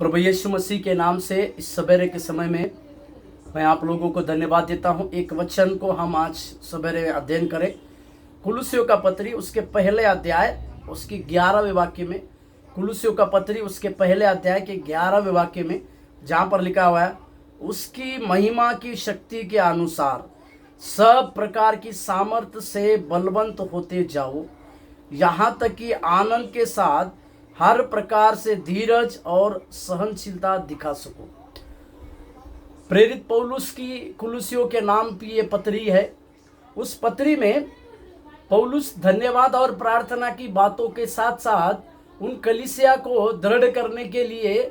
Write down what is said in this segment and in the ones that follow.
प्रभु यीशु मसीह के नाम से इस सवेरे के समय में मैं आप लोगों को धन्यवाद देता हूं। एक वचन को हम आज सवेरे अध्ययन करें। कुलुस्सियों का पत्री उसके पहले अध्याय उसकी 11वें वाक्य में, कुलुस्सियों का पत्री उसके पहले अध्याय के 11वें वाक्य में जहाँ पर लिखा हुआ है, उसकी महिमा की शक्ति के अनुसार सब प्रकार की सामर्थ्य से बलवंत होते जाओ, यहाँ तक कि आनंद के साथ हर प्रकार से धीरज और सहनशीलता दिखा सको। प्रेरित पौलुस की कुलुस्सियों के नाम की ये पत्री है। उस पत्री में पौलुस धन्यवाद और प्रार्थना की बातों के साथ साथ उन कलीसिया को दृढ़ करने के लिए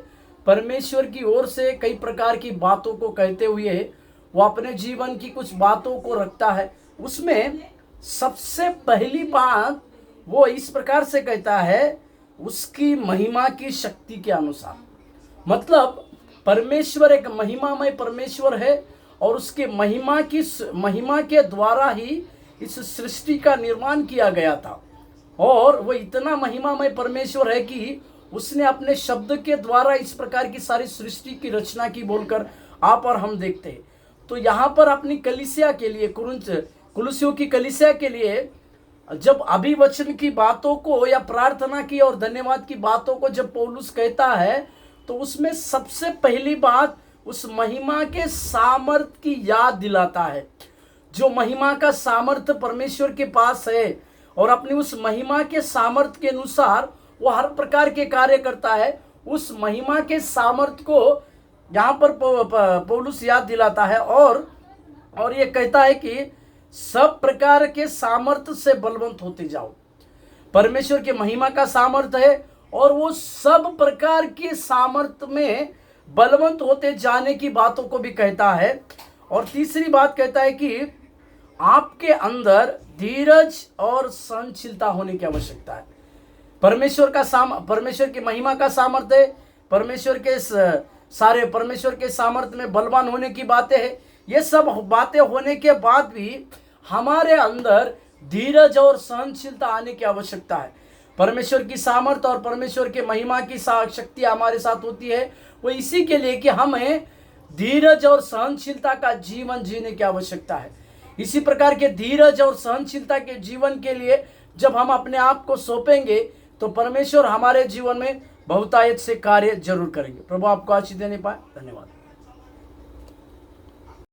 परमेश्वर की ओर से कई प्रकार की बातों को कहते हुए वो अपने जीवन की कुछ बातों को रखता है। उसमें सबसे पहली बात वो इस प्रकार से कहता है, उसकी महिमा की शक्ति के अनुसार। मतलब परमेश्वर एक महिमामय परमेश्वर है और उसके महिमा के द्वारा ही इस सृष्टि का निर्माण किया गया था। और वो इतना महिमामय परमेश्वर है कि उसने अपने शब्द के द्वारा इस प्रकार की सारी सृष्टि की रचना की बोलकर आप और हम देखते हैं। तो यहाँ पर अपनी कलीसिया के लिए, कुलुस्सियों की कलीसिया के लिए जब अभिवचन की बातों को या प्रार्थना की और धन्यवाद की बातों को जब पौलुस कहता है, तो उसमें सबसे पहली बात उस महिमा के सामर्थ की याद दिलाता है। जो महिमा का सामर्थ परमेश्वर के पास है और अपनी उस महिमा के सामर्थ के अनुसार वो हर प्रकार के कार्य करता है। उस महिमा के सामर्थ को यहाँ पर पौलुस याद दिलाता है और ये कहता है कि सब प्रकार के सामर्थ्य से बलवंत होते जाओ। परमेश्वर के महिमा का सामर्थ्य है और वो सब प्रकार के सामर्थ्य में बलवंत होते जाने की बातों को भी कहता है। और तीसरी बात कहता है कि आपके अंदर धीरज और सहनशीलता होने की आवश्यकता है। परमेश्वर की महिमा का सामर्थ्य है, परमेश्वर के सामर्थ्य में बलवान होने की बातें हैं। ये सब बातें होने के बाद भी हमारे अंदर धीरज और सहनशीलता आने की आवश्यकता है। परमेश्वर की सामर्थ्य और परमेश्वर के महिमा की शक्ति हमारे साथ होती है वो इसी के लिए कि हमें धीरज और सहनशीलता का जीवन जीने की आवश्यकता है। इसी प्रकार के धीरज और सहनशीलता के जीवन के लिए जब हम अपने आप को सौंपेंगे तो परमेश्वर हमारे जीवन में बहुतायत से कार्य जरूर करेंगे। प्रभु आपको आशीष देने पाए। धन्यवाद।